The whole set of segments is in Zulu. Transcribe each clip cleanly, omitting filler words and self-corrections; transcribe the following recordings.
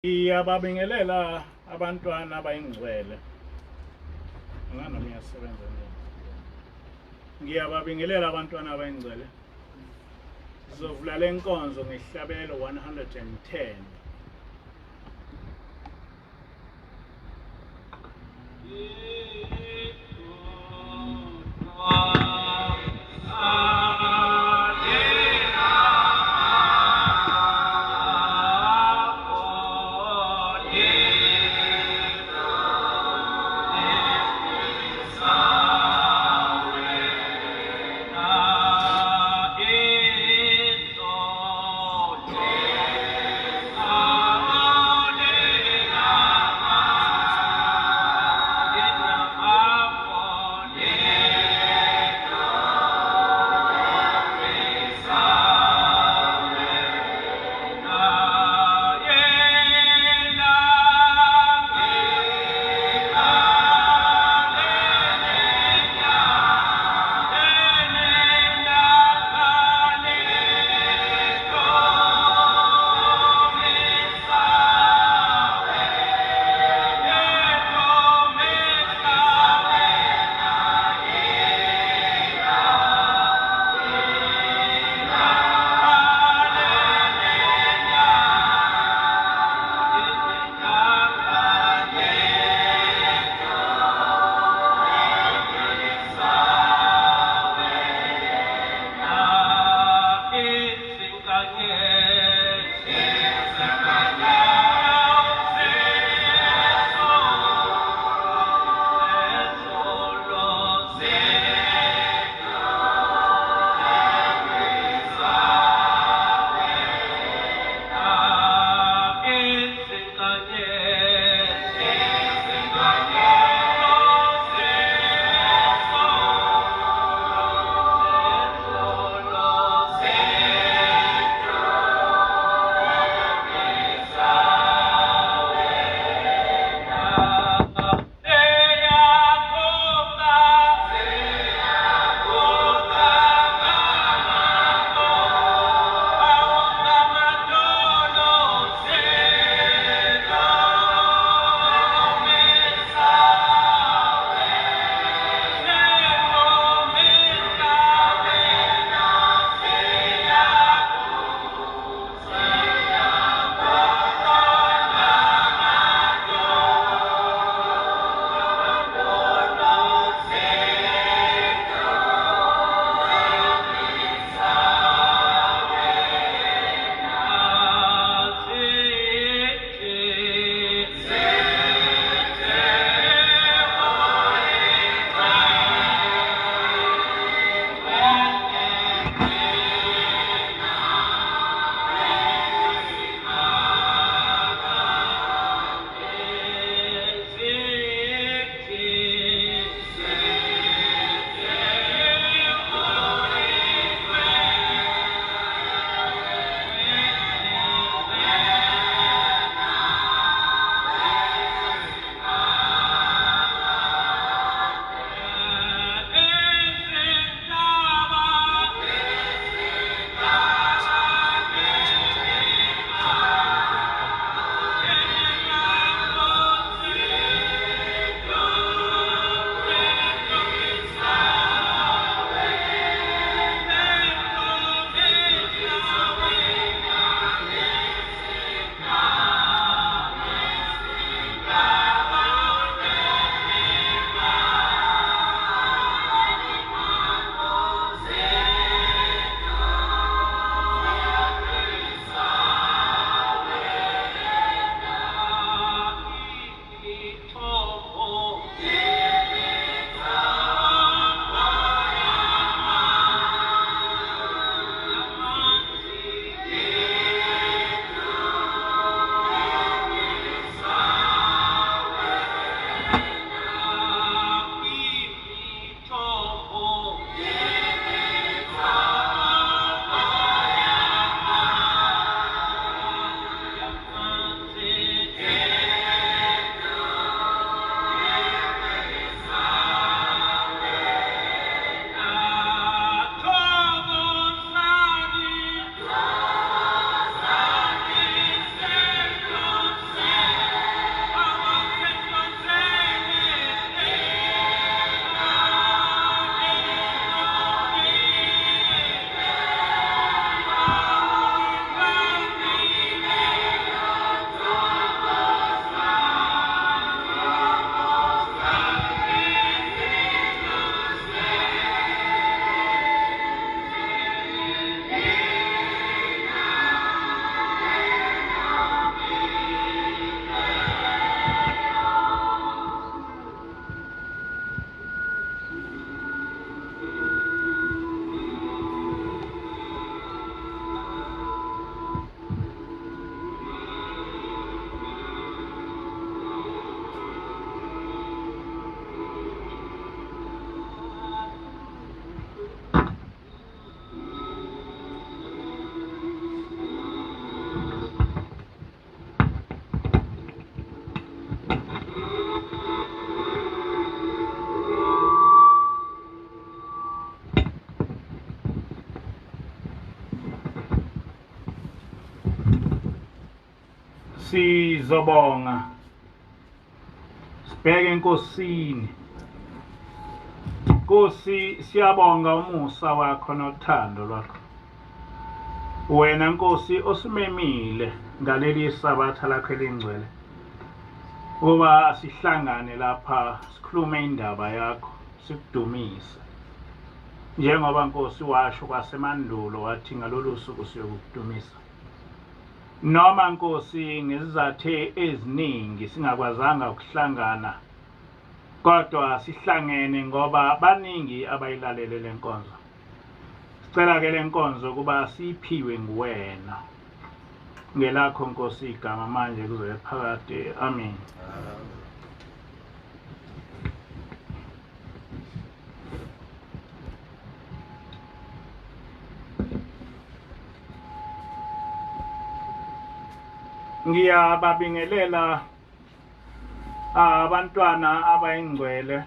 Ngiyababingelela abantwana abayingcwele. Ngana miyasebenza nje. Ngiyababingelela abantwana abayingcwele. Sizovula lenkonzo ngehlabelo 110. Sizobonga sibheke enkosini. Nkosi, siyabonga umusa wakho nothando lwakho. Wena Nkosi osimemile ngaleli sabatha lakho elingcwele, ukuba sihlangane lapha sikhulume indaba yakho, sikudumise. Njengoba Nkosi washo kwasemandulo wathi ngalolu suku siyokudumisa. Noma Nkosi ngesizathu eziningi singakwazanga ukuhlangana, kodwa sihlangene ngoba baningi abayilalele le nkonzo. Sicela ke le nkonzo kuba siphiwe nguwena. Ngelakho Nkosi igama manje kuze phakade. Amen. Ngiyababingelela abantwana abayingcwele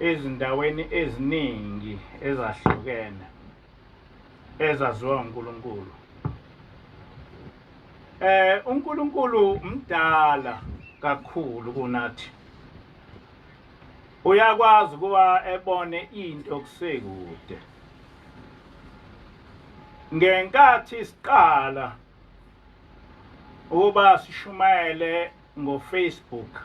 ezindaweni eziningi ezahlukene ezaziwa uNkulunkulu. uNkulunkulu mdala kakhulu kunathi. Uyakwazi kuba ebone into kusekude. Ngenkathi siqala uba sishumayele ngoFacebook,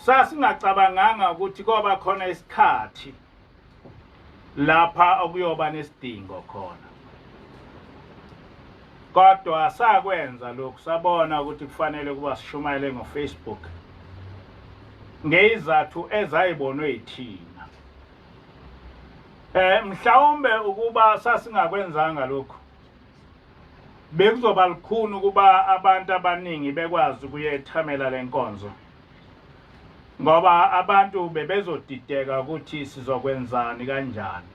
sasingacabanganga ukuthi koba khona isikhathi lapha okuyoba nesidingo khona. Kodwa sakwenza lokhu, sabona ukuthi kufanele kuba sishumayele ngoFacebook ngezizathu ezayibonwe yithina. Mhlawumbe ukuba sasingakwenzanga lokhu, bekuzoba lukhuni ukuba abantu abaningi bekwazi ukuyethamela le nkonzo, ngoba abantu bebezodideka ukuthi sizokwenzani kanjani.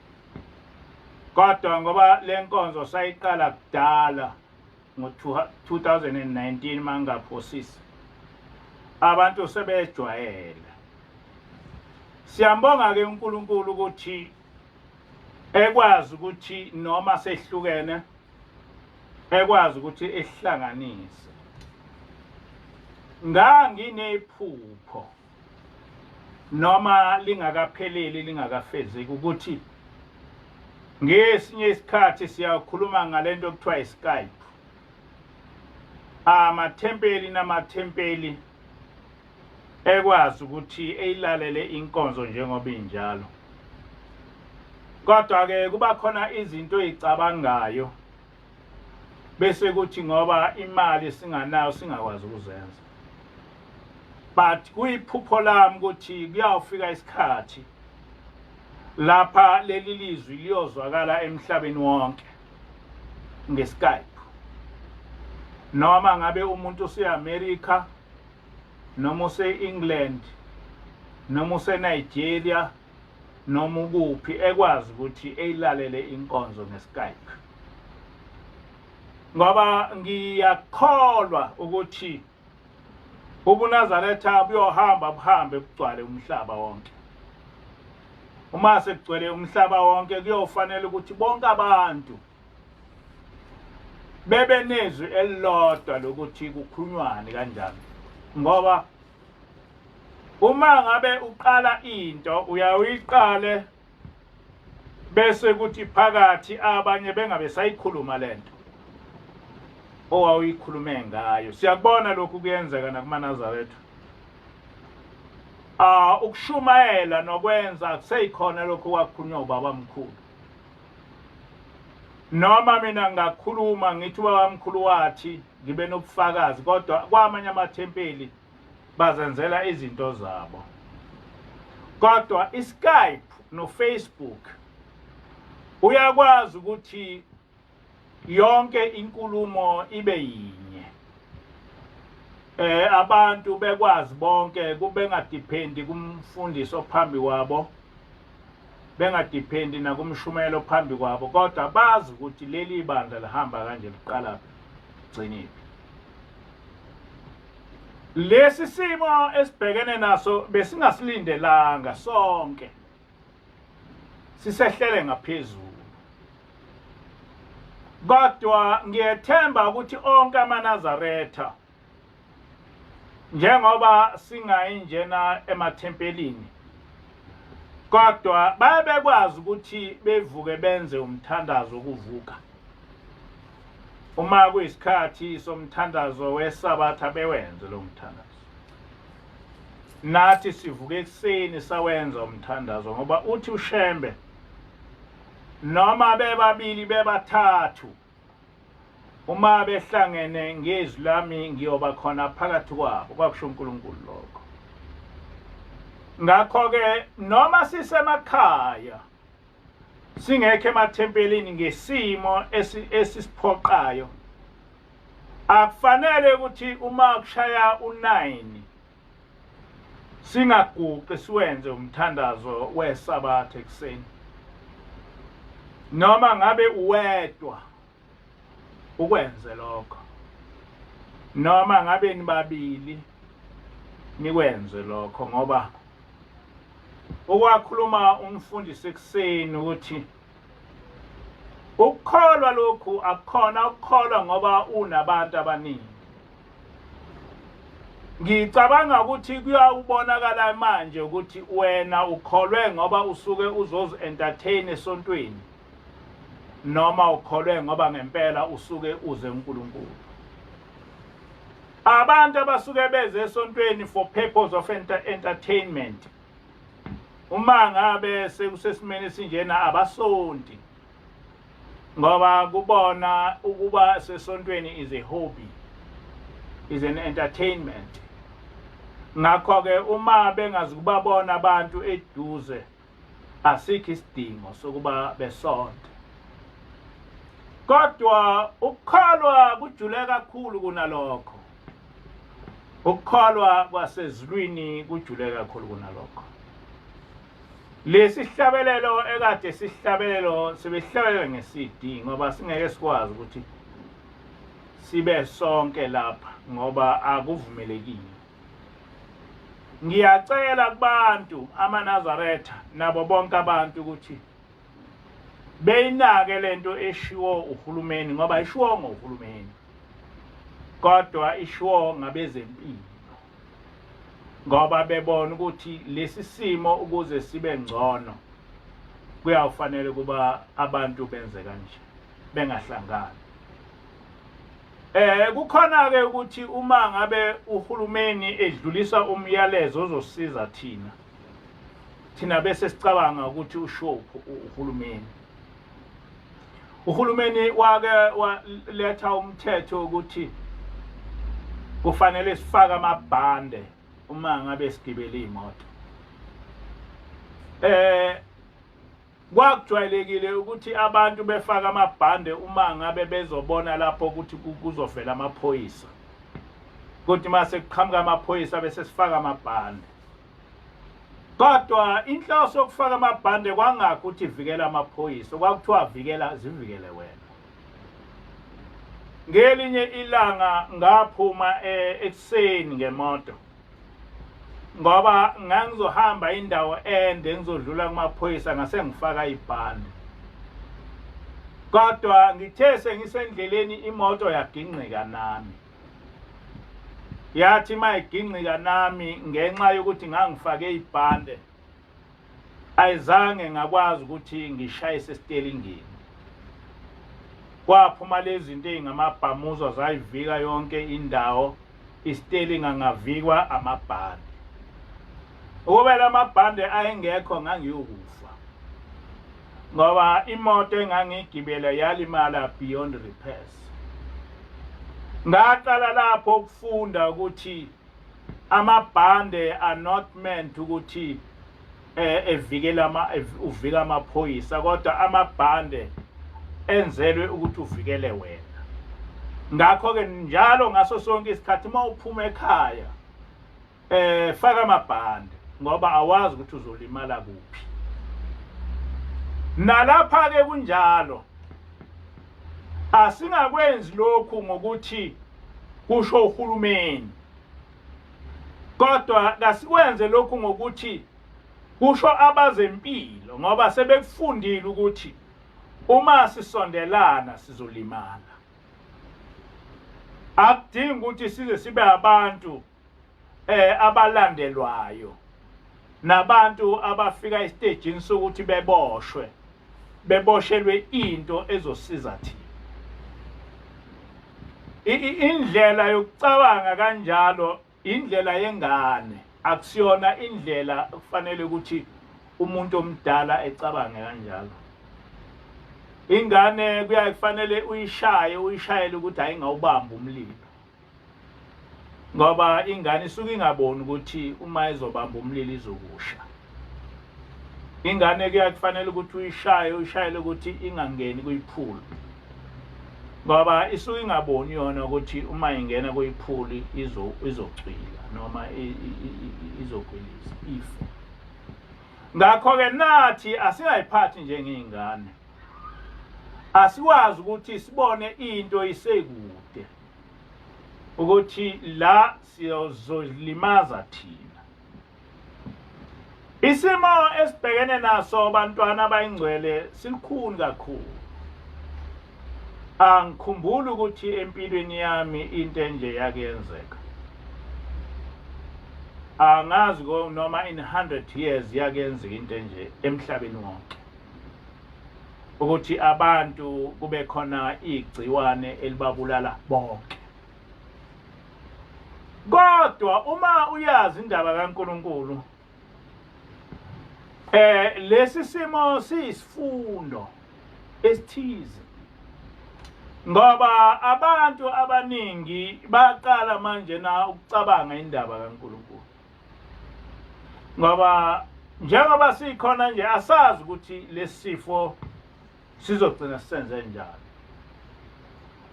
Kodwa ngoba le nkonzo sayiqala kudala ngo-2019 mangaphosisi, abantu sebejwayele. Siyambonga ke uNkulunkulu ukuthi ekwazi ukuthi noma sehlukene, ekwazi ukuthi ehlanganise. Nganginephupho noma lingakapheleli lingakafezeki ukuthi ngesinye isikhathi siyakhuluma ngalento okuthiwa iSkype. Amathempeli namathempeli ekwazi ukuthi eyilalele inkonzo njengoba injalo. Kodwa ke kuba khona izinto ezicabangayo bese kuthi ngoba imali singanayo singakwazi ukuzenza. But kuyiphupho lami ukuthi kuyawufika isikhathi lapha leli lizwi liyozwakala emhlabeni wonke ngeSkype. Noma ngabe umuntu useAmerica, noma useEngland, noma useNigeria, noma ukuphi, ekwazi ukuthi eyilalele inkonzo ngeSkype. Ngoba ngiyakholwa ukuthi ubuNazaretha buyohamba buhambe bugcwale umhlaba wonke. Uma sekugcwele umhlaba wonke, kuyofanele ukuthi bonke abantu bebe nezwi elilodwa lokuthi kukhulunywane kanjani. Ngoba uma ngabe uqala into uyayiqale bese kuthi phakathi abanye bengabe sayikhuluma lento owawuyikhulume ngayo. Siyakubona lokhu kuyenzeka nakumaNazaretha. Ukushumayela nokwenza kuseyikhona lokhu kwakhulunywa ubaba mkhulu. Noma mina ngakhuluma ngithi ubaba mkhulu wathi ngibe nobufakazi, kodwa kwamanye amathempeli bazenzela izinto zabo. Kodwa iSkype noFacebook uyakwazi ukuthi yonke inkulumo ibe yinye. Abantu bekwazi bonke kube ngadipendi kumfundisi ophambi kwabo, bengadipendi nakumshumelo phambi kwabo, kodwa bazi ukuthi leli bandla lihamba kanje liqala gciniphi. Lesi simo esibhekene naso besingasilindelanga sonke, sisehlele ngaphezulu. Kodwa ngiyethemba ukuthi onke amaNazaretha njengoba singayinjena emathempelini kodwa bayabekwazi ukuthi bevuke benze umthandazo wokuvuka. Uma kuyisikhathi somthandazo weSabatha bewenze lo mthandazo. Nathi sivuke ekuseni sawenza umthandazo ngoba uthi uShembe noma bebabili bebathathu uma behlangene ngezwi lami ngiyoba khona phakathi kwabo kwakusho uNkulunkulu lokho. Ngakho ke noma sisemakhaya singekho emathempelini ngesimo esisiphoqayo akufanele ukuthi uma kushaya u9 singaguqi siwenze umthandazo weSabatha ekuseni. Noma ngabe uwedwa ukwenze lokho. Noma ngabe nibabili nikwenze lokho ngoba okwakhuluma umfundisi ekuseni ukuthi ukukholwa lokhu akukhona ukukholwa ngoba unabantu abaningi. Ngicabanga ukuthi kuyawubonakala manje ukuthi wena ukholwe ngoba usuke uzozi entertain esontweni noma ukholwe ngoba ngempela usuke uze uNkulunkulu. Abantu abasuke beze esontweni for purpose of entertainment uma ngabe sekusesimene sinjena abasonti ngoba kubona ukuba sesontweni is a hobby, is an entertainment. Ngakho ke uma bengazi kubabona abantu eduze asikho isidingo sokuba besonto. Kodwa ukukholwa kujule kakhulu kunalokho. Ukukholwa kwasezulwini kujule kakhulu kunalokho. Lesi sihlabelelo ekade sihlabelelo sebehlabelela ngeCD ngoba singeke sikwazi ukuthi sibe sonke lapha ngoba akuvumelekile. Ngiyacela kubantu amaNazaretha nabo bonke abantu ukuthi beyinake lento eshiwo uhulumeni ngoba ishiwo ngohulumeni kodwa ishiwo ngabezempilo ngoba bebona ukuthi lesi simo ukuze sibe ngcono kuyafanele kuba abantu benze kanje bengahlangani. Kukhona ke ukuthi uma ngabe uhulumeni edlulisa umyalezo ozosiza thina bese sicabanga ukuthi ushophu uhulumeni. Uhulumeni wake waletha umthetho ukuthi kufanele sifake amabhande uma ngabe sigibele imoto. Kwakujwayelekile ukuthi abantu befaka amabhande uma ngabe bezobona lapho ukuthi kuzovela amaphoyisa. Kuthi mase kuqhamuka amaphoyisa bese sifaka amabhande. Kodwa inhloso yokufaka amabhande kwangakho ukuthi ivikela amaphoyisa, kwakuthiwa zivikele wena. Ngelinye ilanga ngaphuma ekuseni ngemoto ngoba ngangizohamba indawo ende ngizodlula kumaphoyisa ngase ngifaka ibhande. Kodwa ngithe sengisendleleni imoto yaginqika nami. Yathi mayiginqika nami ngenxa yokuthi ngangifake ibhande ayizange ngakwazi ukuthi ngishayise steeringini. Kwaphuma lezi zinto ezingamabhamuzo zayivika yonke indawo, isteering angavikwa amabhande. Ukube lamabhande ayengekho ngangiyokufa ngoba imoto engangigibela yalimala beyond repairs. Ngaqala lapho ukufunda ukuthi amabhande are not meant ukuthi uvika amaphoyisa kodwa amabhande enzelwe ukuthi uvikele wena. Ngakho ke njalo ngaso sonke isikhathi uma uphuma ekhaya faka amabhande ngoba awazi ukuthi uzolimala kuphi. Nalapha ke kunjalo asingakwenzi lokhu ngokuthi kusho uhulumeni kodwa kasikwenze lokhu ngokuthi kusho abazempilo ngoba sebekufundile ukuthi uma sisondelana sizolimala. Akudingi ukuthi size sibe abantu abalandelwayo nabantu abafika estagini sokuthi beboshelwe into ezosiza thina. Indlela yokucabanga kanjalo indlela yengane, akusiyona indlela kufanele ukuthi umuntu omdala ecabange kanjalo. Ingane kufanele uyishayele ukuthi ayingawubamba umlilo, ngoba ingane isuke ingaboni ukuthi uma izobamba umlilo izokusha. Ingane kufanele ukuthi uyishayele ukuthi ingangeni kuyiphula, ngoba isuke ingaboni yona ukuthi uma ingena kuyiphuli izocwila noma izogwiliza ife. Ngakho-ke nathi asingayiphathi njengey'ngane, asikwazi ukuthi sibone into isekude ukuthi la siyozolimaza thina. Isimo esibhekene naso bantwana abayingcwele sikhulu kakhulu. Angikhumbuli ukuthi empilweni yami into enje yakenzeka. Angazi noma in 100 years yakenzeka into enje emhlabeni wonke, ukuthi abantu kube khona igciwane elibabulala bonke. Kodwa uma uyazi indaba kaNkulunkulu, lesi simo siyisifundo esithize, ngoba abantu abaningi baqala manje na ukucabanga indaba kaNkulunkulu, ngoba njengoba sikhona nje asazi ukuthi lesifo sizogcina senze njalo.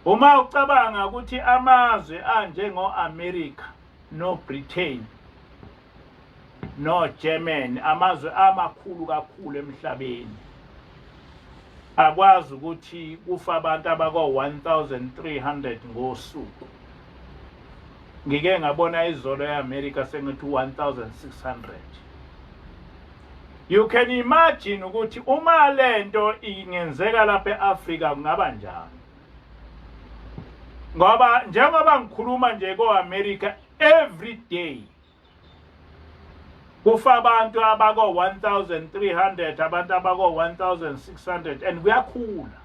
Uma ucabanga ukuthi amazwe anjengo-America no-Britain no-Germany, amazwe amakhulu kakhulu emhlabeni, akwazi ukuthi kufa abantu abako-1,300 ngosuku. Ngike ngabona izolo e-America sengithi 1,600. You can imagine ukuthi uma lento ingenzeka lapha e-Africa kungaba njani. Ngoba njengoba ngikhuluma nje ko-America, every day kufa abantu abako-1,300, abantu abako-1,600, and kuyakhula.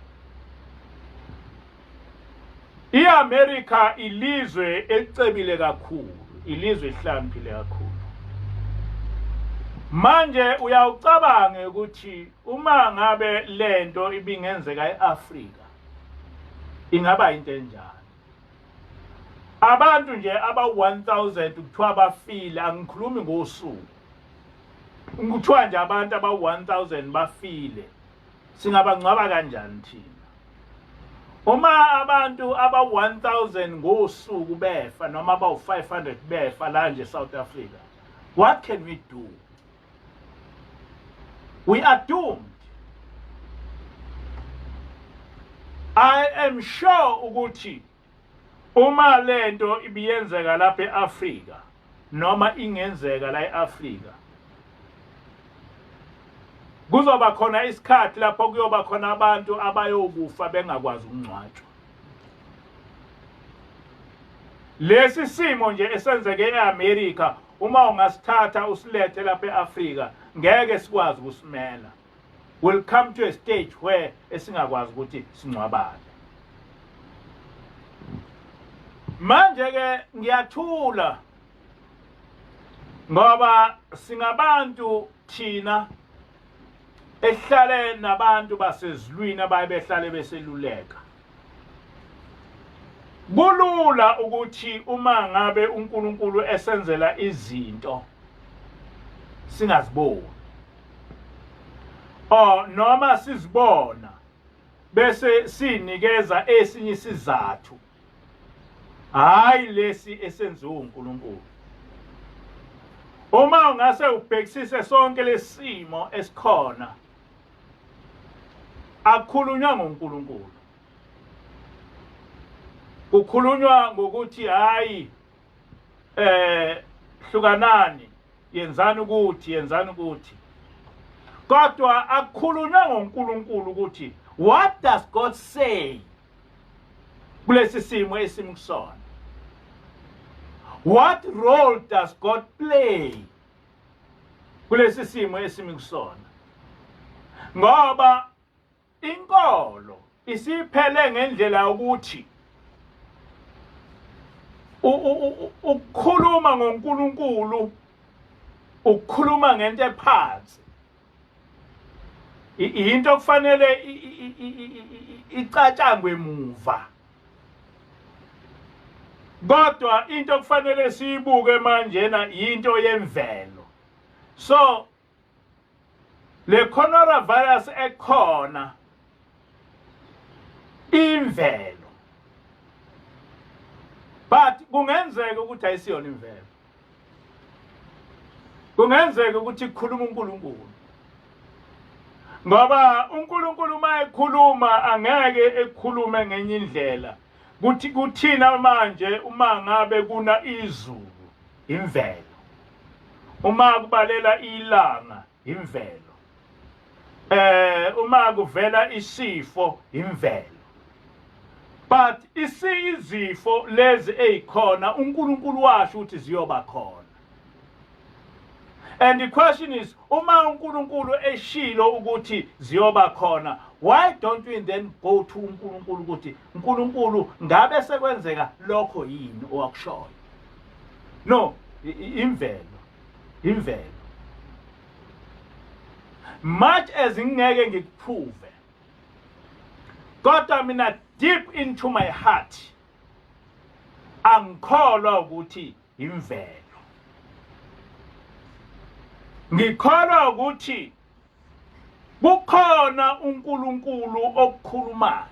I-America ilizwe elicebile kakhulu, ilizwe elihlakaniphile kakhulu. Manje uyawucabange ukuthi uma ngabe lento ibingenzeka e-Africa ingaba into enjani. Abantu nje aba-1,000 kuthiwa bafile, angikhulumi ngosuku. Ngikuthiwa nje abantu aba-1,000 bafile, singabangcwaba kanjani thina? Uma abantu aba-1,000 ngosuku befa noma aba-500 befa la nje South Africa, what can we do? We are doomed. I am sure ukuthi uma lento ibiyenzeka lapha e-Africa noma ingenzeka la e-Africa, kuzoba khona isikhathi lapho kuyoba khona abantu abayokufa bengakwazi ukungcwatshwa. Lesi simo nje esenzeke e-America, uma ungasithatha usilethe lapha e-Africa, ngeke sikwazi ukusimela. We'll come to a stage where esingakwazi ukuthi singcwabane. Manje ke ngiyathula ngoba singabantu thina ehlale nabantu basezulwini abaye behlale beseluleka. Kulula ukuthi uma ngabe uNkulunkulu esenzela izinto singaziboni, noma sizibona bese sinikeza esinye isizathu, hayi lesi esenziwe uNkulunkulu. Uma ungase ubhekisise sonke lesimo esikhona, akukhulunywa ngoNkulunkulu. Kukhulunywa ngokuthi hayi hlukanani, yenzani ukuthi. Kodwa akukhulunywa ngoNkulunkulu ukuthi what does God say kulesi simo esimkusona? What role does God play kulesi simo esimkusona? Ngoba inkolo isiphele ngendlela ukuthi ukukhuluma ngoNkulunkulu ukukhuluma ngento ephansi into kufanele icatshangwe emuva, kodwa into kufanele siyibuke manje na into yemvelo. So le coronavirus ekhona imvelo, but kungenzeka ukuthi ayisiyona imvelo, kungenzeka ukuthi kukhuluma uNkulunkulu, ngoba uNkulunkulu mayekhuluma angeke ekhulume ngenye indlela. Kuthi kuthina manje uma ngabe kuna izulu imvelo, uma kubalela ilanga imvelo, uma kuvela isifo imvelo, but izifo lezi ezikhona uNkulunkulu washo ukuthi ziyoba khona. And the question is, uma uNkulunkulu eshilo ukuthi ziyoba khona, why don't we then go to uNkulunkulu ukuthi uNkulunkulu ngabe sekwenzeka lokho yini owakushoyo? No, imvelo. Much as ngeke ngikuprove, kodwa mina deep into my heart angikholwa ukuthi imvelo. Ngikholwa ukuthi kukhona uNkulunkulu okukhulumayo,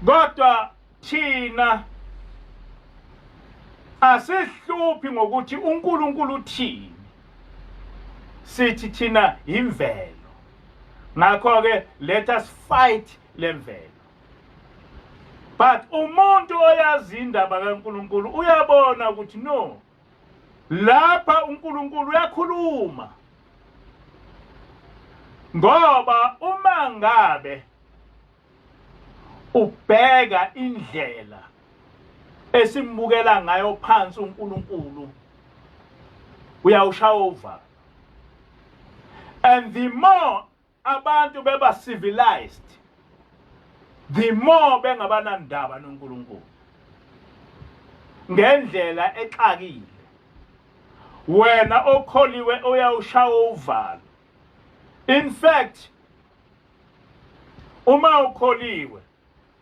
kodwa thina asihluphi ngokuthi uNkulunkulu uthini, sithi thina imvelo. Ngakho ke let us fight lemvelo. But umuntu oyazi indaba kaNkulunkulu uyabona ukuthi no, lapha uNkulunkulu uyakhuluma, ngoba uma ngabe ubheka indlela esimbukela ngayo phansi uNkulunkulu uyawushaya. And the more abantu beba civilized, the more bengabanandaba noNkulunkulu ngendlela exakile. Wena okholiwe uyawushaya. In fact, uma ukholiwe,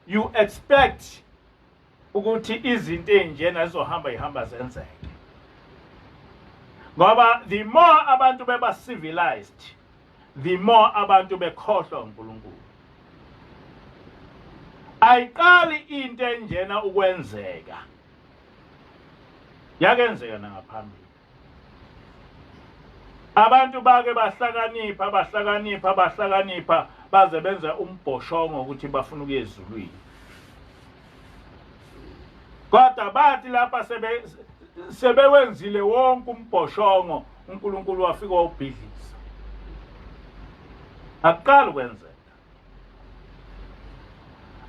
you expect ukuthi izinto ezinjena zizohamba zenzeke. Ngoba the more abantu beba civilized, the more abantu bekhohlwa uNkulunkulu. Ayiqali into enjena ukwenzeka, yakenzeka nangaphambili. Abantu bake bahlakanipha baze benza umbhoshongo ukuthi bafuna ukuya ezulwini. Kodwa bathi lapha sebewenzile wonke umbhoshongo, uNkulunkulu wafika wabhidliza. Akuqala ukwenzeka.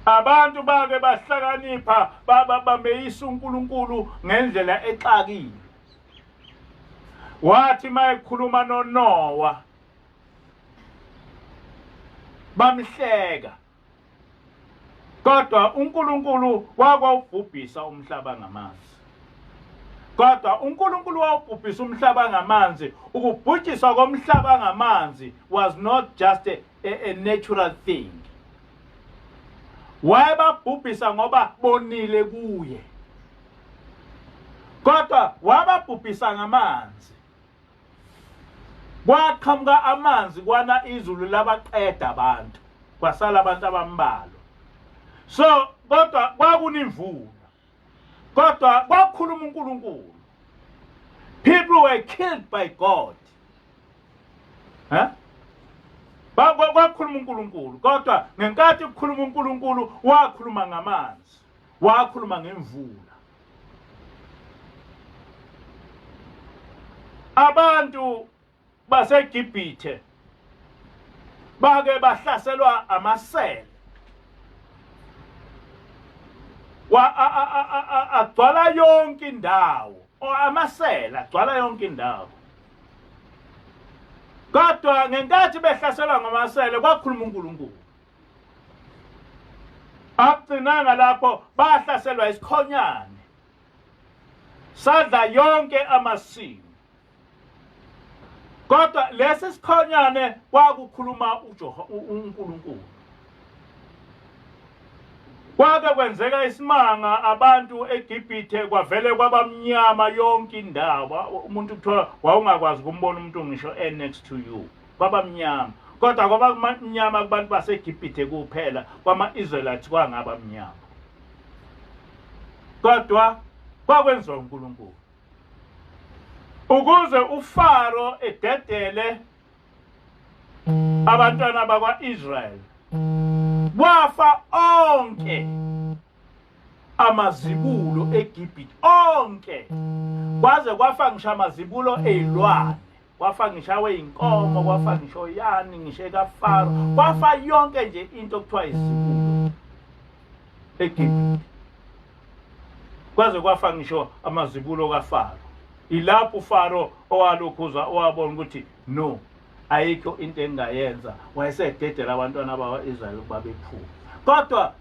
Abantu bake bahlakanipha bameyisa uNkulunkulu ngendlela exakile. Wathi mayekhuluma noNoah bamhleka, kodwa uNkulunkulu wakwawubhubhisa umhlaba ngamanzi. Kodwa uNkulunkulu wawubhubhisa umhlaba ngamanzi. Ukubhujiswa komhlaba ngamanzi was not just a natural thing. Wayebabhubhisa ngoba bonile kuye, kodwa wababhubhisa ngamanzi. Kwaqhamuka amanzi kwana izulu labaqeda abantu, kwasala abantu abambalwa. So kodwa kwakunemvula, kodwa kwakhuluma uNkulunkulu. People were killed by God. Kwakhuluma uNkulunkulu, kodwa ngenkathi ukukhuluma uNkulunkulu wakhuluma ngamanzi, wakhuluma ngemvula. Abantu baseGibhithe bake bahlaselwa amasele agcwala yonke indawo, amasela agcwala yonke indawo. Kodwa ngenkathi behlaselwa ngamasele kwakhuluma uNkulunkulu. Akugcinanga lapho, bahlaselwa isikhonyane sadla yonke amasimu. Kodwa lesi sikhonyane kwakukhuluma uNkulunkulu. Kwake kwenzeka isimanga, abantu eGibhithe kwavele kwabamnyama yonke indawo. Umuntu kuthiwa wawungakwazi ukumbona umuntu ngisho next to you. Kwabamnyama. Kodwa kwabamnyama kubantu baseGibhithe kuphela, kwama-Israelites kwangabamnyama. Kodwa kwakwenziwa uNkulunkulu ukuze uFaro ededele abantwana bakwa-Israyeli. Wafa onke amazibulo eGibhithe, onke. Kwaze kwafa ngisho amazibulo ey'lwane, kwafa ngisho inkomo, kwafa ngisho yani, ngisho kaFaro, kwafa yonke nje into okuthiwa izibulo eGibhithe. Kwaze kwafa ngisho amazibulo kaFaro. Ilapho uFaro owalokhuza owabona ukuthi no, ayikho into engayenza, wayesededela abantwana bakwa-Israyeli ukuba bephuma. Kodwa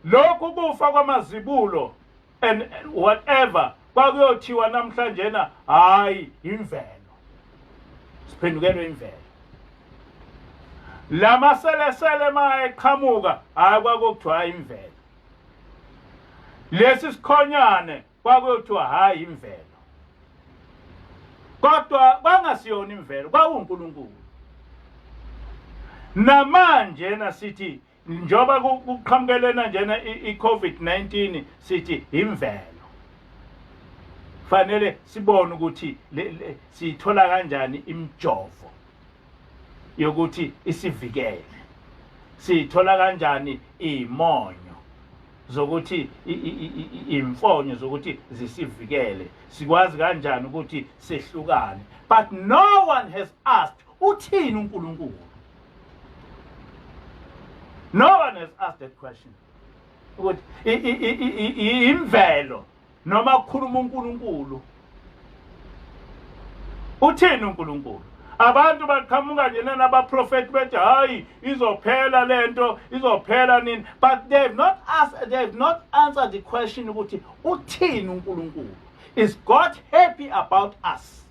lokhu kufa kwamazibulo and whatever kwakuyothiwa namhlanje hayi imvelo, siphendukelwe imvelo. La maselesele ma eqhamuka hayi kwakuthiwa imvelo. Lesi sikhonyane kwakuthiwa hayi imvelo. Kodwa kwangasiyona imvelo, kwakuNkulunkulu. Namanje nasithi njoba kuqhamukelena njena i-COVID-19 sithi imvelo. Fanele sibone ukuthi sithola kanjani imjovo yokuthi isivikele. Sithola kanjani imonyo zokuthi imfonyo zokuthi zisivikele. Sikwazi kanjani ukuthi sehlukane. But no one has asked, uthini uNkulunkulu? No one has asked that question. Ukuthi imvelo noma kukhuluma uNkulunkulu. Uthini uNkulunkulu? Abantu baqhamuka nje nabaprofeti bethi hayi izophela lento, izophela nini. But they have not answered the question ukuthi uthini uNkulunkulu? Is God happy about us?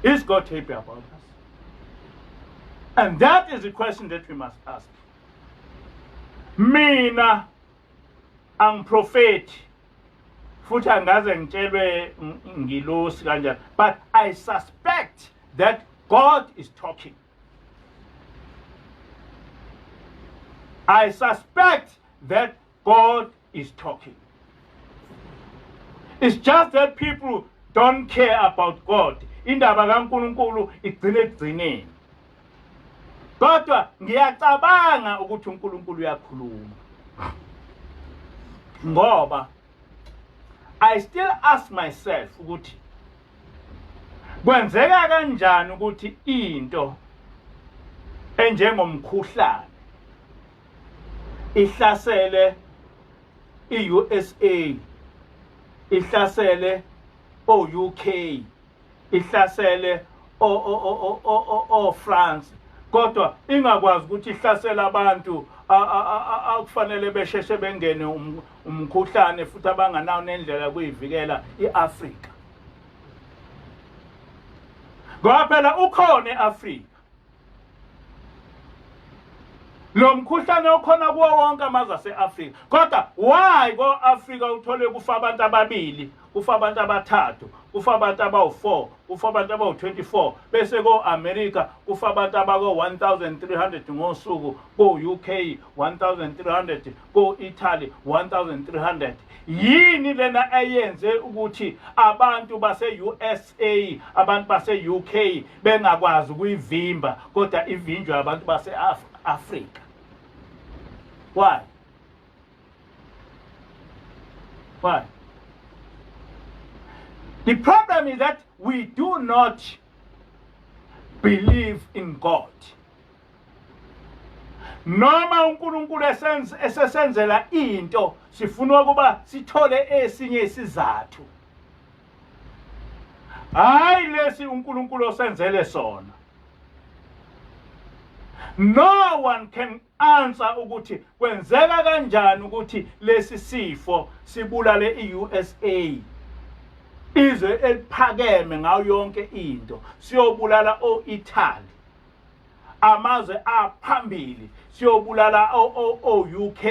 Is God happy about us? And that is the question that we must ask. Mina angiprofeti futhi angaze ngitshelwe ngilosi kanjani, but I suspect that God is talking. I suspect that God is talking. It's just that people don't care about God. Indaba kaNkulunkulu igcine ekugcineni. Kodwa ngiyacabanga ukuthi uNkulunkulu uyakhuluma. Ngoba I still ask myself ukuthi kwenzeka kanjani ukuthi into enjengomkhuhlane ihlasele iUSA, ihlasele oUK, ihlasele France, kodwa ingakwazi ukuthi ihlasela abantu akufanele besheshe bengene umkhuhlane futhi abanganawo nendlela kuyivikela iAfrika. Ngoba phela ukhona eAfrika. Lo mkhuhlane ukhona kuwo wonke amazwe aseAfrika. Kodwa why ko-Afrika uthole kufa abantu ababili, kufa abantu abathathu, kufa abantu abawu-4, kufa abantu abawu-24, bese ko-America kufa abantu abako-1,300 ngosuku, ko-UK 1,300, ko-Italy 1,300. Yini lena eyenze ukuthi abantu base-USA, abantu base-UK bengakwazi ukuyivimba, kodwa ivinjwe abantu base-Afrika? Why? Why? The problem is that we do not believe in God. Noma uNkulunkulu esesenzela into sifuna ukuba sithole esinye isizathu. Hayi lesi uNkulunkulu osenzele sona. No one can answer ukuthi kwenzeka kanjani ukuthi lesi sifo sibulale iUSA. Izwe eliphakeme ngayo yonke into siyobulala oItaly. Amazwe aphambili siyobulala o-UK.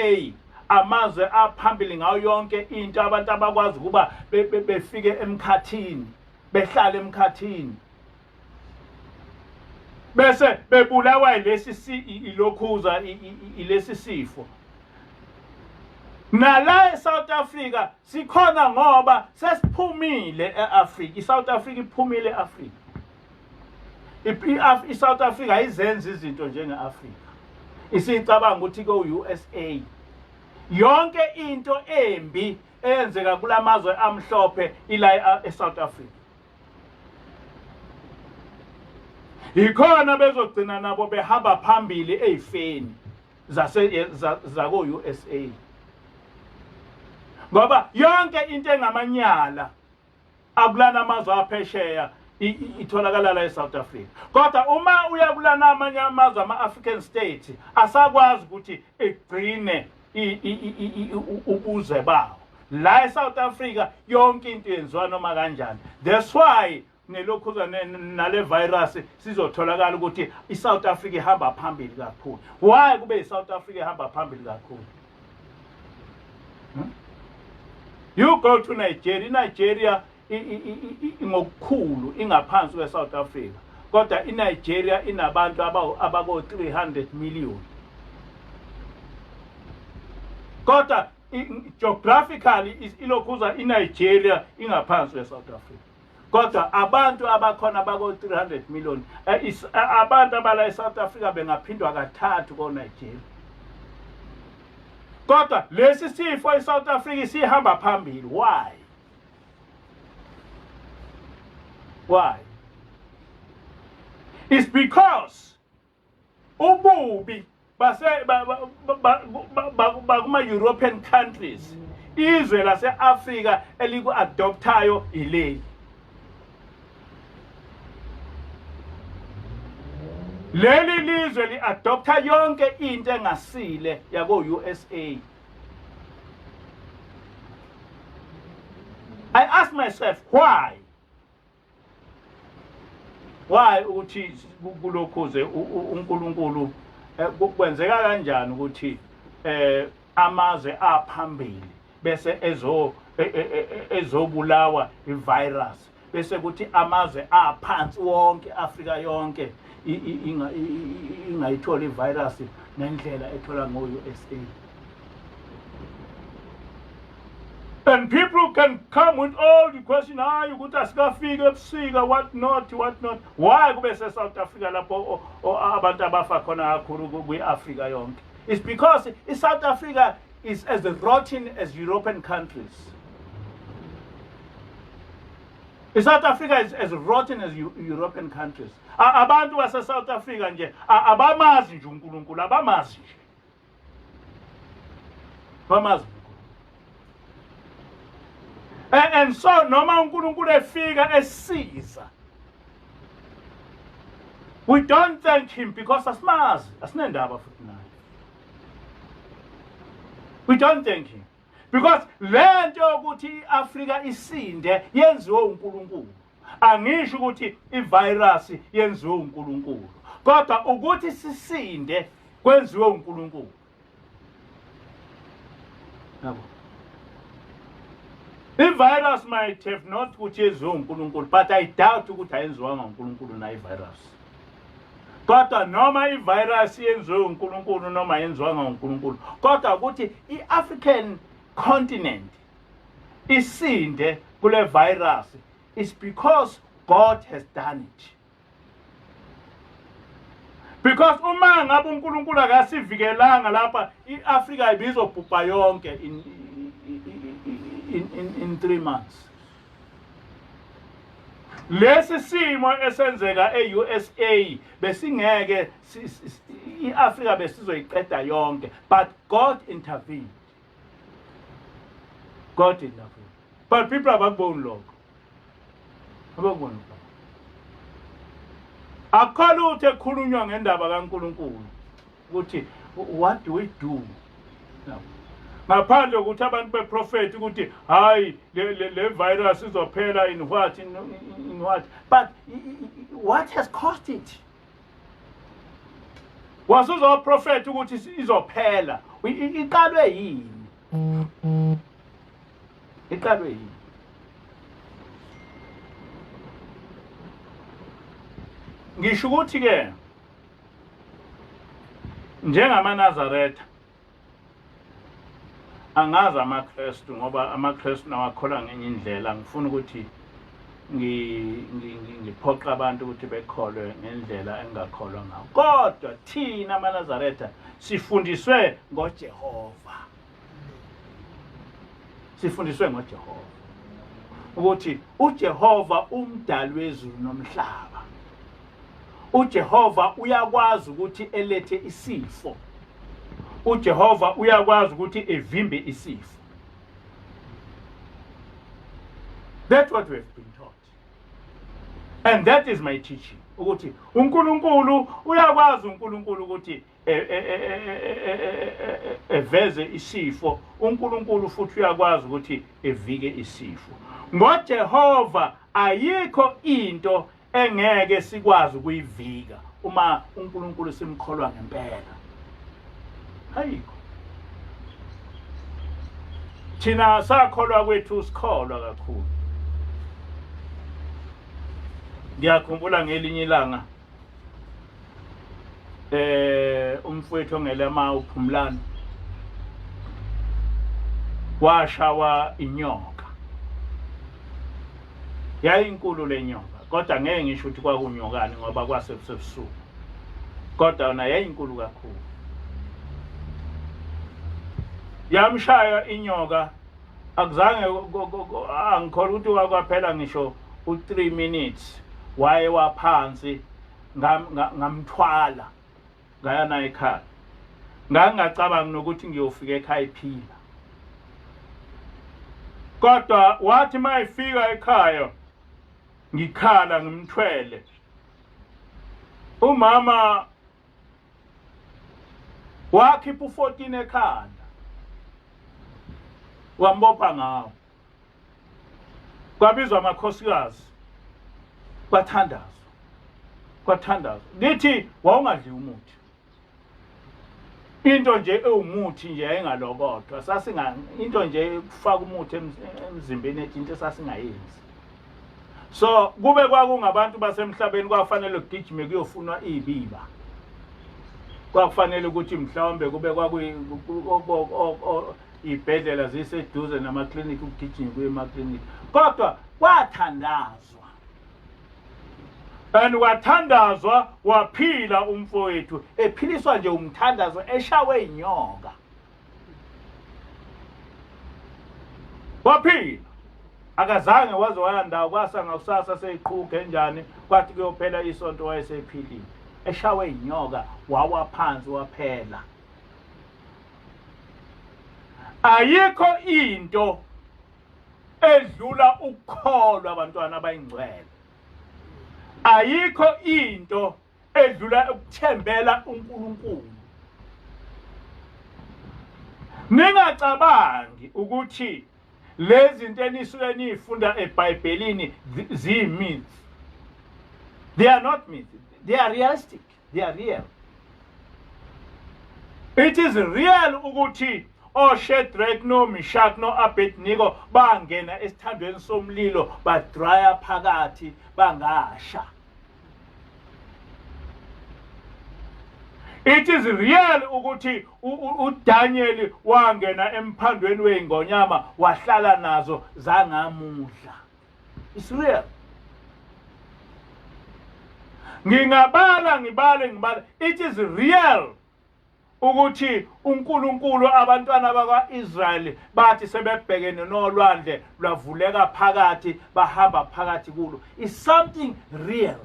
Amazwe aphambili ngayo yonke into abantu abakwazi kuba befike emkhathini, behlala emkhathini. Bese bebulawa ilesi ilokhuza ilesi sifo. Nala eSouth Africa sikhona ngoba sesiphumile eAfrica. iSouth Africa iphumile eAfrica. iSouth Africa ayizenzi izinto njengeAfrica. Isicabanga ukuthi ko-USA yonke into embi eyenzeka kulamazwe amhlophe ila eSouth Africa. Ikhona bezogcina nabo behamba phambili ezifeni zako-USA. Ngoba yonke into engamanyala akulana amazwe aphesheya itholakala la eSouth Africa. Kodwa uma uya kulana amanye amazwe ama-African states asakwazi ukuthi egcine ubuzwe bawo. La eSouth Africa yonke into yenziwa noma kanjani. That's why nelokhuza nale virus sizotholakala ukuthi iSouth Africa ihamba phambili kakhulu. Why kube iSouth Africa ihamba phambili kakhulu? You go to Nigeria. Nigeria ngokukhulu ingaphansi kweSouth Africa. Kodwa iNigeria inabantu abako 300 million. Kodwa geographically ilokhuza iNigeria ingaphansi kweSouth Africa. Kodwa abantu abakhona abako 300 million abantu abala eSouth Africa bengaphindwa kathathu koNigeria. Kodwa lesi sifo eSouth Africa sihamba phambili. Why? Why? It's because ububi bakuma European countries izwe lase-Africa eliku-adoptayo ileli. Leli lizwe li-adopta yonke into engasile yako-USA. I ask myself, why? Why ukuthi kulokhuze uNkulunkulu kwenzeka kanjani ukuthi amazwe aphambili bese ezobulawa ivirus bese ukuthi amazwe aphansi wonke Africa yonke ingayithola ivirus nendlela ethola ngo-USA. And people can come with all the question, you could ask what not. Why go to South Africa lapho abantu abafa khona kakhulu kwi-Africa yonke? It's because South Africa is as rotten as European countries. South Africa is as rotten as European countries. Abantu base South Africa nje abamazi nje uNkulunkulu, abamazi nje. Bamazi. And so noma uNkulunkulu efika esiza, we don't thank him because asimazi, asinendaba futhi naye. We don't thank him because lento ukuthi iAfrica isinde yenziwe uNkulunkulu. Angisho ukuthi ivirus yenziwe uNkulunkulu, kodwa ukuthi sisinde kwenziwe uNkulunkulu. Yabo. The virus might have not ukuthi yenziwe uNkulunkulu, but I doubt ukuthi ayenziwanga uNkulunkulu na ivirus. Kodwa noma ivirus yenziwe uNkulunkulu noma yenziwanga uNkulunkulu, kodwa ukuthi iAfrican continent isinde kule virus is because God has done it. Because uma ngabe uNkulunkulu akasivikelanga lapha iAfrica ibizobhubha yonke in 3 months. lesi simo esenzeka e-USA besingeke i-Afrika besizoyiqeda yonke, but God intervened. God intervened. But people abakuboni lokho. Abakuboni lokho. Akho lutho ekhulunywa ngendaba kaNkulunkulu ukuthi what do we do? Ngaphandle ukuthi abantu beprofeti ukuthi hayi le virus izophela in what in what, but what has caused it? Wasuzoprofeti ukuthi izophela, iqalwe yini? Iqalwe yini? Ngisho ukuthi ke njengamaNazaretha angazi amaKristu ngoba amaKristu nawakholwa ngenye indlela, ngifuna ukuthi ngiphoqa abantu ukuthi bekholwe ngendlela engakholwa ngayo. Kodwa thina amaNazaretha sifundiswe ngoJehova. Sifundiswe ngoJehova ukuthi uJehova umdali wezulu nomhlaba. uJehova uyakwazi ukuthi elethe isifo. uJehova uyakwazi ukuthi evimbe isifo. That's what we have been taught. And that is my teaching. Ukuthi uNkulunkulu uyakwazi uNkulunkulu ukuthi eveze isifo. uNkulunkulu futhi uyakwazi ukuthi evike isifo. NgoJehova ayikho into engeke sikwazi ukuyivika uma uNkulunkulu simkholwa ngempela. Ayikho. Thina sakholwa kwethu sikholwa kakhulu. Ngiyakhumbula ngelinye ilanga umfowethu ongelema uphumlani washawa inyoka. Yayinkulu le nyoka, kodwa ngeke ngisho ukuthi kwakunyokani ngoba kwasebusuku. Kodwa yona yayinkulu kakhulu. Yamshaya inyoka, akuzange angikholwa ukuthi kwaphela ngisho u3 minutes. Waye waphansi ngamthwala ngaya naye ekhaya. Ngangacabanga nokuthi ngiyofika ekhaya iphila. Kodwa wathi mayifika ekhaya ngikhala ngimthwele. Umama wakhipha u14 ekhanda. Wambopha ngawo. Kwabizwa amakhosikazi. Kwathandazwa. Lithi wawungadli umuthi. Into nje ewumuthi nje engalokotwa. Into nje kufaka umuthi emzimbeni ethi into sasingayenzi. So kube kwakungabantu basemhlabeni kwafanele kugijime kuyofunwa izibiba. Kwakufanele ukuthi mhlawumbe kube ibhedlela ziseduze namaklinikhi ukugijima kuye emaklinikhi. Kodwa kwathandazwa. And wathandazwa waphila umfowethu, ephiliswa nje umthandazo eshawe inyoka. Waphila. Akazange waze wayandawo kwasanga kusasa seyiqhuga enjani kwathi kuyophela isonto wayesephilile. Eshawe inyoka wawa phansi waphela. Ayikho into edlula ukukholwa abantwana abayingcwele. Ayikho into edlula ukuthembela uNkulunkulu. Ningacabangi ukuthi lezi zinto enisuke nifunda eBhayibhelini ziyimyths. They are not myths. They are realistic. They are real. It is real ukuthi Shadrach no Meshach no Abednego bangena esithandweni somlilo badraya phakathi bangasha. It is real ukuthi uDaniel wangena emphandweni weingonyama wahlala nazo zangamudla. It's real. Ngibale. It is real ukuthi uNkulunkulu abantwana bakwa-Israyeli bathi sebebhekene nolwandle lwavuleka phakathi bahamba phakathi kulo is something real.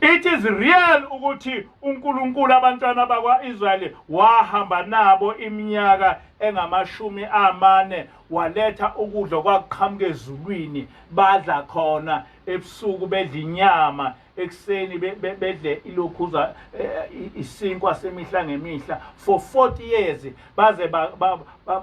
It is real ukuthi uNkulunkulu abantwana bakwa-Israyeli wahamba nabo iminyaka engamashumi amane waletha ukudla kwaqhamuka ezulwini badla khona ebusuku bedla inyama ekseni bedle ilokhuza isinkwa semihla ngemihla for 40 years baze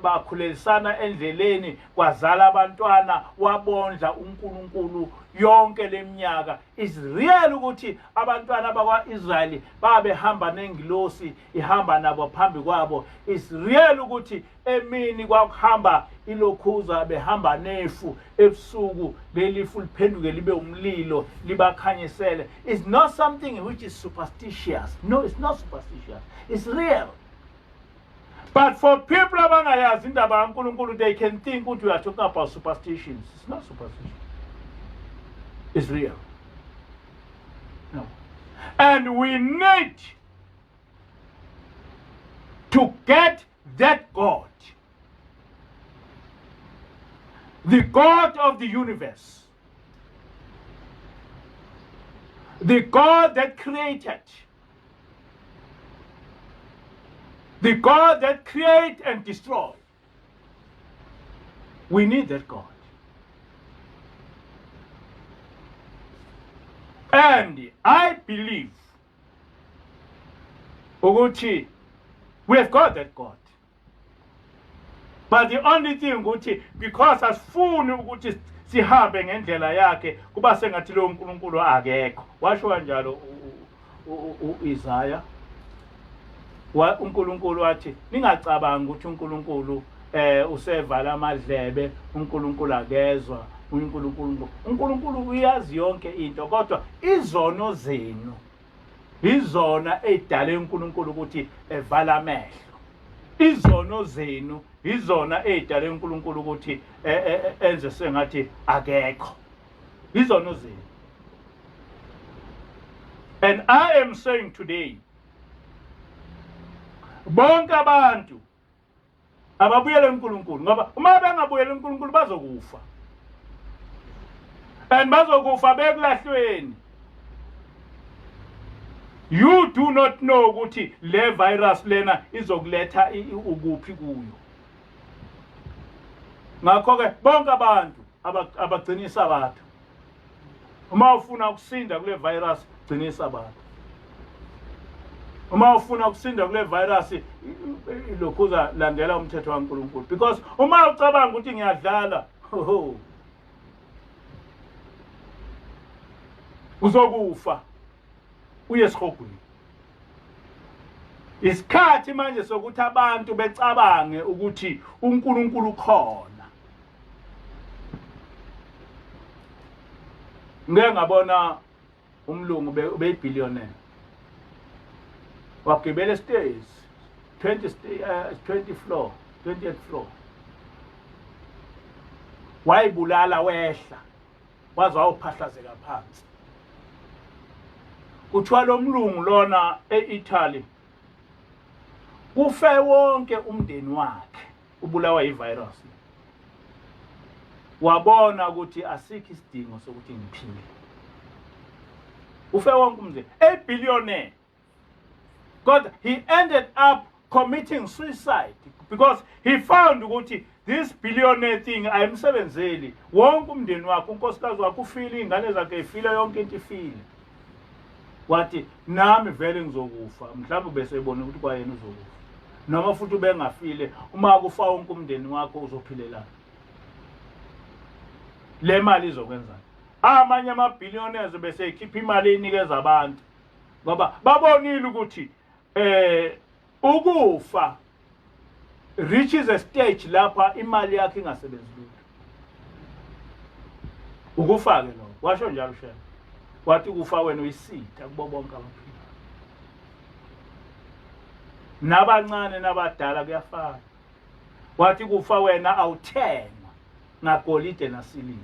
bakhulelisana endleleni kwazala abantwana wabondla uNkulunkulu yonke leminyaka. Is real ukuthi abantwana bakwa-Israyeli babehamba nengilosi ihamba nabo phambi kwabo. Is real ukuthi emini kwakuhamba ilokhuza behamba nefu ebusuku belifu liphenduke libe umlilo libakhanyisele. It's not something which is superstitious. No, it's not superstitious. It's real. But for people abangayazi indaba kaNkulunkulu, they can think ukuthi we are talking about superstitions. It's not superstition. It's real. No. And we need to get that God, the God of the universe, the God that created, the God that creates and destroys. We need that God. And I believe ukuthi we have got that God. But the only thing ukuthi because asifuni ukuthi sihambe ngendlela yakhe kuba sengathi lo uNkulunkulu akekho. Washo kanjalo uIsaiah. uNkulunkulu wathi ningacabangi ukuthi uNkulunkulu usevala amadlebe, uNkulunkulu akezwa, uNkulunkulu uyazi yonke into, kodwa izono zenu izona edale uNkulunkulu ukuthi evala amehlo. Izono zenu izona edale uNkulunkulu ukuthi enze sengathi akekho. Izono zenu. And I am saying today, bonke abantu ababuyele uNkulunkulu ngoba uma bengabuyele uNkulunkulu bazokufa. And bazokufa bekulahlweni. You do not know ukuthi le virus lena izokuletha ukuphi kuyo. Ngakho ke bonke abantu abagcinisa abantu. Uma ufuna ukusinda kule virus gcinisa abantu. Uma ufuna ukusinda kule virus lokhuza landela umthetho kaNkulunkulu, because uma ucabanga ukuthi ngiyadlala uzokufa uye esikhogweni. Isikhathi manje sokuthi abantu becabange ukuthi uNkulunkulu khona. Ngeke ngabona umlungu beyibillionaire wagibela stairs 20th floor wayibulala wehla waze wawuphahlazeka phansi. Kuthiwa lo mlungu lona eItaly kufe wonke umndeni wakhe ubulawa ivirus. Wabona ukuthi asikho isidingo sokuthi ngiphile. Ufe wonke umndeni, a billionaire. God, he ended up committing suicide because he found ukuthi this billionaire thing ayimsebenzeli. Wonke umndeni wakhe, unkosikazi wakhe ufile, ingane zakhe ifile, yonke into ifile. Wathi nami vele ngizokufa, mhlawumbe bese ebona ukuthi kwayena uzokufa. Noma futhi ubengafile, uma kufa wonke umndeni wakho uzophilela. Le mali izokwenzani? Amanye ama-billionaires bese ekhipha imali enikeza abantu. Ngoba babonile ukuthi ukufa reaches a stage lapha imali yakhe ingasebenzi lutho. Ukufa ke lo, washo njalo shema. Wathi kufa wena uyisitha kubo bonke abaphilayo. Nabancane nabadala kuyafana. Wathi kufa wena awuthengwa ngagolide nasiliva.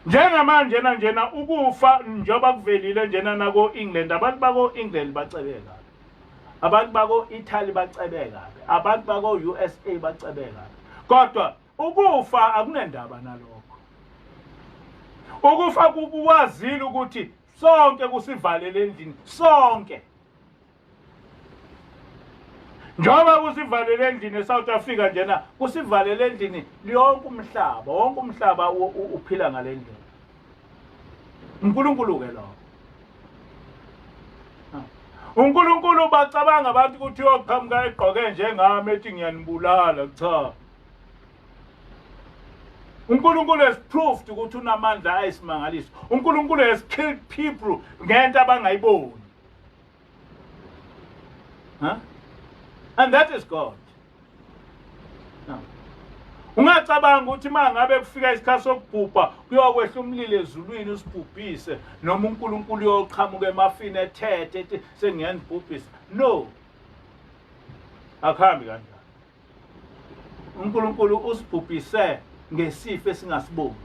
njengamanje njena ukufa njoba kuvelile njena nako England abantu bako England bacebeka abantu bako Italy bacebeka abantu bako USA bacebeka kodwa ukufa akunendaba nalokho ukufa kubuwazile ukuthi sonke kusivalele endlini sonke njoba kusivalele endlini eSouth Africa njena kusivalele endlini lonke umhlaba wonke umhlaba uphila ngalendlela uNkulunkulu ke lo uNkulunkulu bacabanga abantu ukuthi yoqhamuka egqoke njengami ethi ngiyanibulala cha uNkulunkulu has proved ukuthi unamandla ayisimangaliso uNkulunkulu has killed people ngento abangayiboni and that is God. Ungacabanga ukuthi mangabe kufika isikhathi sokubhubha kuyokwehla umlilo ezulwini usibhubhise noma uNkulunkulu uyoqhamuka emafini ethethe ethi sengiyanibhubhisa no akhambi kanjalo uNkulunkulu usibhubhise ngesifo esingasiboni.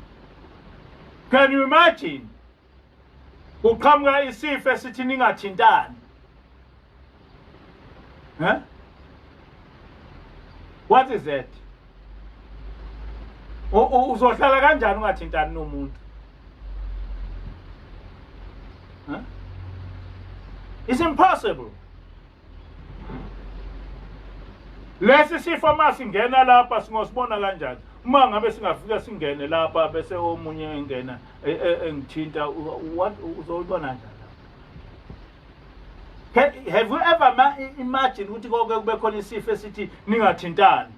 Can you imagine uqhamuka isifo esithi ningathintani what is that? Uzohlala kanjani ungathintani nomuntu? It's impossible. Lesi sifo masingena lapha singosibona kanjani? Uma ngabe singafika singene lapha bese omunye engena engithinta what uzobona kanjani? Have you ever imagined ukuthi konke kube khona isifo esithi ningathintani?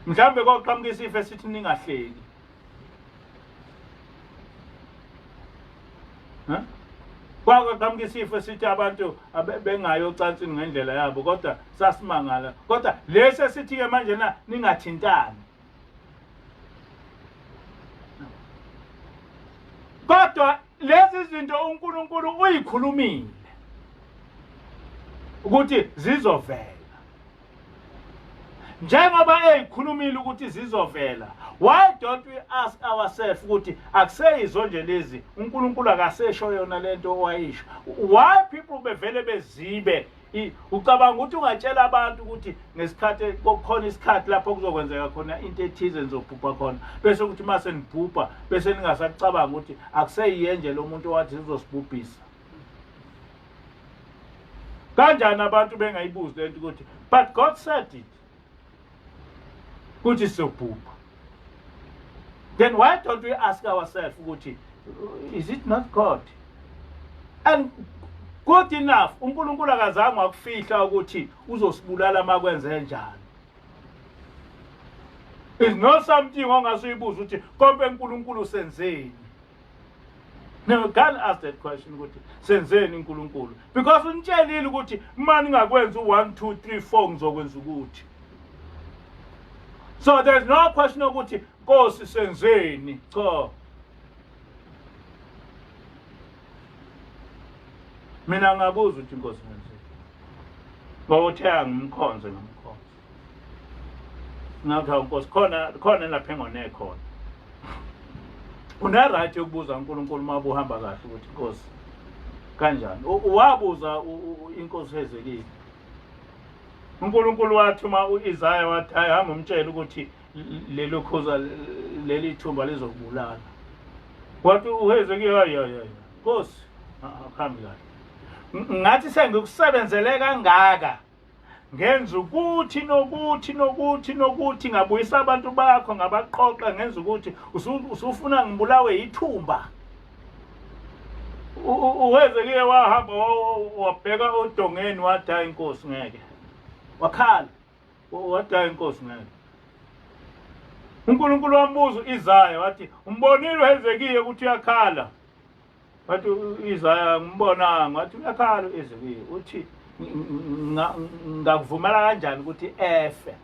Mhlambe koqhamuka isifo esithi ningahleki. Kwaqhamuka isifo esithi abantu bengayo ocansini ngendlela yabo kodwa sasimangala. Kodwa lesi esithi ke manje na ningathintani. Kodwa lezi zinto uNkulunkulu uyikhulumile ukuthi zizovela. Njengoba eyikhulumile ukuthi zizovela, why don't we ask ourselves ukuthi akuseyizo nje lezi uNkulunkulu akasesho yona lento owayisho? Why people bevele bezibe ucabanga ukuthi ungatshela abantu ukuthi ngesikhathi kokhona isikhathi lapho kuzokwenzeka khona into ethize nizobhubha khona bese ukuthi mase nibhubha bese ningasacabanga ukuthi akuseyiyenje lo muntu owathi uzosibhubhisa. Kanjani abantu bengayibuzi lento ukuthi but God said it ukuthi sizobhubha. Then why don't we ask ourselves ukuthi is it not God? And good enough uNkulunkulu akazange wakufihla ukuthi uzosibulala makwenze njani. Is not something ongasuyibuza ukuthi konke uNkulunkulu senzeni. No, you can't ask that question ukuthi senzeni uNkulunkulu because unitshelile ukuthi uma ningakwenza u1 2 3 4 ngizokwenza ukuthi. So there's no question ukuthi Nkosi senzeni cha. Mina ngabuza ukuthi Nkosi senzeni. Bawuthe ngimkhonze ngomkhonzo. Ngathi Nkosi khona lapha engone khona. Una right yokubuza uNkulunkulu mabu uhamba kahle ukuthi Nkosi kanjani? Wabuza iNkosi Hezekile. uNkulunkulu wathuma uIsaya wathi hamba umtshela ukuthi lelo khoza leli thumba lizokubulala. Wathi uHezekile Nkosi akhambi kahle. Ngathi sengikusebenzele kangaka ngenza ukuthi nokuthi ngabuyisa abantu bakho ngabaqoqa ngenza ukuthi usufuna ngibulawe yithumba. uHezekile wahamba wabheka odongeni wathi hayi Nkosi ngeke. Wakhala wathi hayi Nkosi ngeke. uNkulunkulu wambuza uIsaya wathi umbonile uHezekile ukuthi uyakhala? Wathi uIsaya ngimbonanga wathi uyakhala uHezekile uthi ngakuvumela kanjani ukuthi efe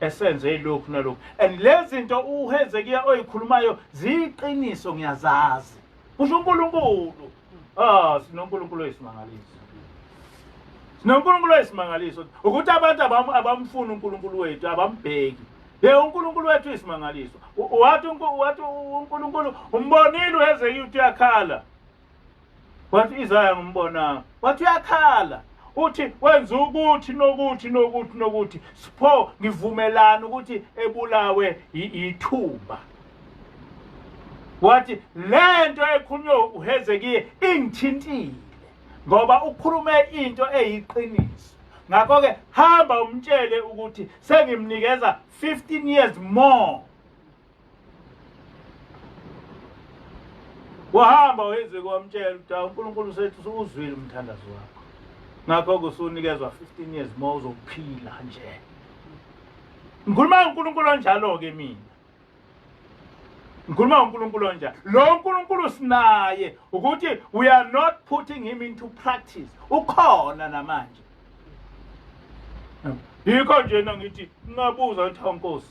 esenze lokhu nalokhu. And lezi zinto uHezekile oyikhulumayo ziqiniso ngiyazazi. Kusho uNkulunkulu. SinoNkulunkulu oyisimangaliso. SinoNkulunkulu oyisimangaliso ukuthi abantu abamfuna uNkulunkulu wethu abambheki uNkulunkulu wethu isimangaliso. Wathi uNkulunkulu umbonile uHeze uthi yakhala. Wathi Isaya ngumbonanga. Wathi uyakhala. Uthi wenza ukuthi nokuthi sipho ngivumelana ukuthi ebulawe ithumba. Wathi lento ekhulunywe uHezekiya ingithintile ngoba ukhulume into eyiqiniso. Ngakho ke hamba umtshele ukuthi sengimnikeza 15 years more. Wahamba uHezekiya wamtshela ukuthi uNkulunkulu sethu uzwile umthandazo wakho. Ngakho kusunikezwa 15 years more uzophila nje. Ngikhuluma uNkulunkulu onjalo ke mina. Ngikhuluma uNkulunkulu onjalo. Lo uNkulunkulu sinaye ukuthi we are not putting him into practice. Ukhona namanje. Yikho nje ngithi ngabuza ukuthi awunkosi.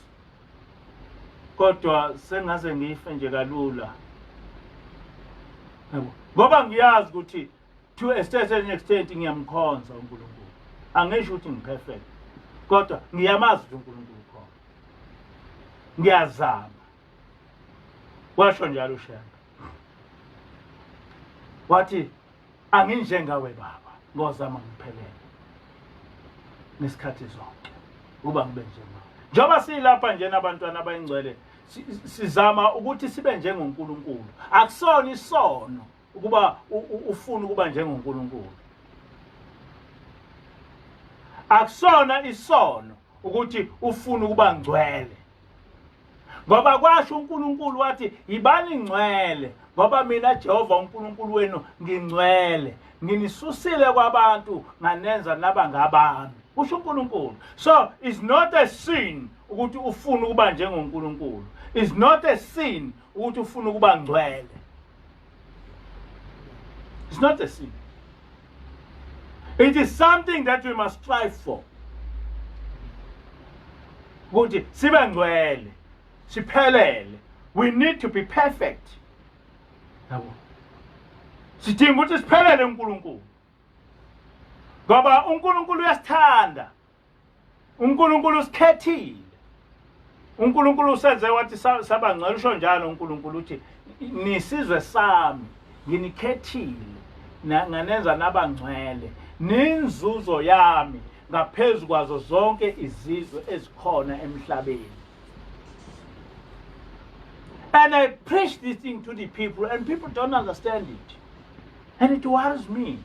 Kodwa sengaze ngife nje kalula. Ngoba ngiyazi ukuthi to a certain extent ngiyamkhonza uNkulunkulu. Angisho ukuthi ngiperfect. Kodwa ngiyamazi ukuthi uNkulunkulu ukhona. Ngiyazama. Washo njalo uShaka. Wathi anginjengawe baba, ngozama ngiphelele. Nesikhathi zonke. Kuba ngibe njengawe. Njoba silapha nje nabantwana abayingcwele, sizama ukuthi sibe njengoNkulunkulu. Akusona isono ukuba ufuna ukuba njengoNkulunkulu. Akusona isono ukuthi ufuna ukuba ngcwele. Ngoba kwasho uNkulunkulu wathi yibani ngcwele ngoba mina Jehova uNkulunkulu wenu ngingcwele. Nginisusile kwabantu nganenza naba ngabami. Kusho uNkulunkulu. So it's not a sin ukuthi ufuna ukuba njengoNkulunkulu. It's not a sin ukuthi ufuna ukuba ngcwele. It's not a sin. It is something that we must strive for. Ukuthi sibe ngcwele, siphelele. We need to be perfect. Yabo. Sidinga ukuthi siphelele uNkulunkulu. Ngoba uNkulunkulu uyasithanda. uNkulunkulu usikhethile. uNkulunkulu usenze wathi sabangcwele usho njalo uNkulunkulu uthi nisizwe sami nginikhethile nganenza nabangcwele ninzuzo yami ngaphezulu kwazo zonke izizwe ezikhona emhlabeni. And I preach this thing to the people and people don't understand it. And it worries me.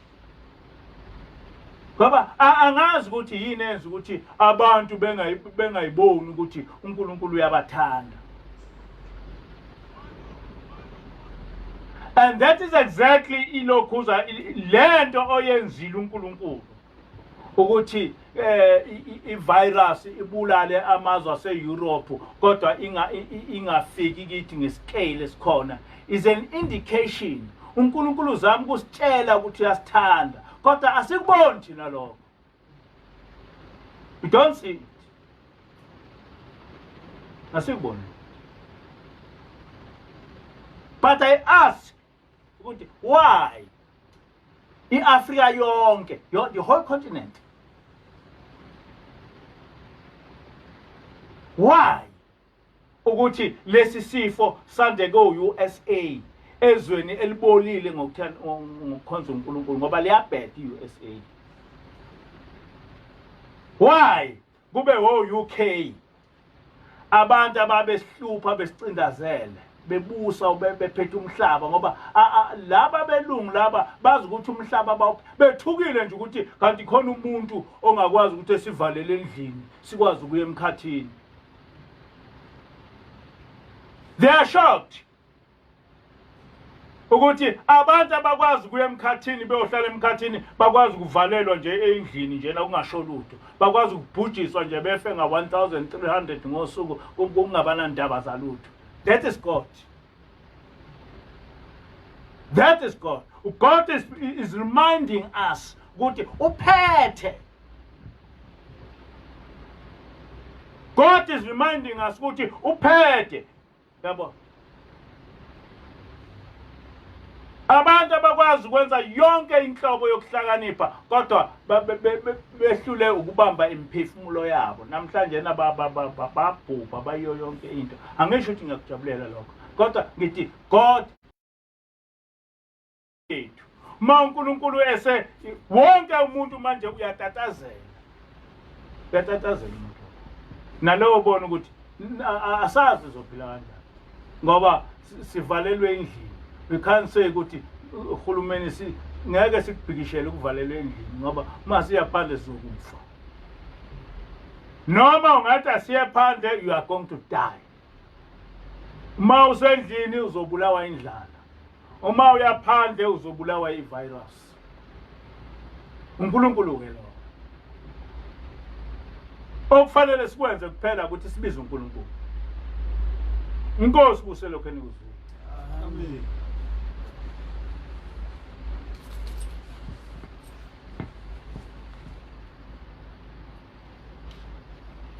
Ngoba angazi ukuthi yini enza ukuthi abantu bengayiboni ukuthi uNkulunkulu uyabathanda. And that is exactly ilokhuza lento oyenzile uNkulunkulu ukuthi ivirus ibulale amazwe ase-Europe kodwa ingafiki kithi ngescale esikhona is an indication uNkulunkulu uzama ukusitshela ukuthi uyasithanda kodwa asikuboni thina lokho. We don't see it. Asikuboni. But I ask why i-Africa yonke, the whole continent, why ukuthi lesi sifo sande ko-USA ezweni elibolile ngokukhonza uNkulunkulu ngoba liyabheda i-USA? Why kube wo-UK abantu ababesihlupha besicindazele bebusa bephethe umhlaba ngoba laba belungu laba bazi ukuthi umhlaba bethukile nje ukuthi kanti khona umuntu ongakwazi ukuthi esivalele endlini sikwazi ukuya emkhathini. They are shocked ukuthi abantu abakwazi ukuya emkhathini beyohlala emkhathini bakwazi ukuvalelwa nje endlini nje na kungasho lutho, bakwazi ukubhujiswa nje befe nga-1300 ngosuku kungabana ndaba zalutho. That is God. That is God. God is reminding us ukuthi uphethe. God is reminding us ukuthi uphethe. Yabo. abantu abakwazi ukwenza yonke inhlobo yokuhlakanipha kodwa behlule ukubamba imiphefumulo yabo namhlanje babhubha bayiyo yonke into. Angisho ukuthi ngiyakujabulela lokho kodwa ngithi God yethu ma uNkulunkulu wonke umuntu manje uyatatazela umuntu nalowo bona ukuthi asazi uzophila kanjani ngoba sivalelwe endlini. We can't say ukuthi uhulumeni ngeke sikubhikishele ukuvalelwe endlini ngoba masiya phandle sizokufa. Noma ungathi asiye phandle, you are going to die. Uma usendlini uzobulawa indlala. Uma uya phandle uzobulawa ivirus. uNkulunkulu ke lo. Okufanele sikwenze kuphela ukuthi sibize uNkulunkulu. Inkosi kuselokho enikuzwe. Amen.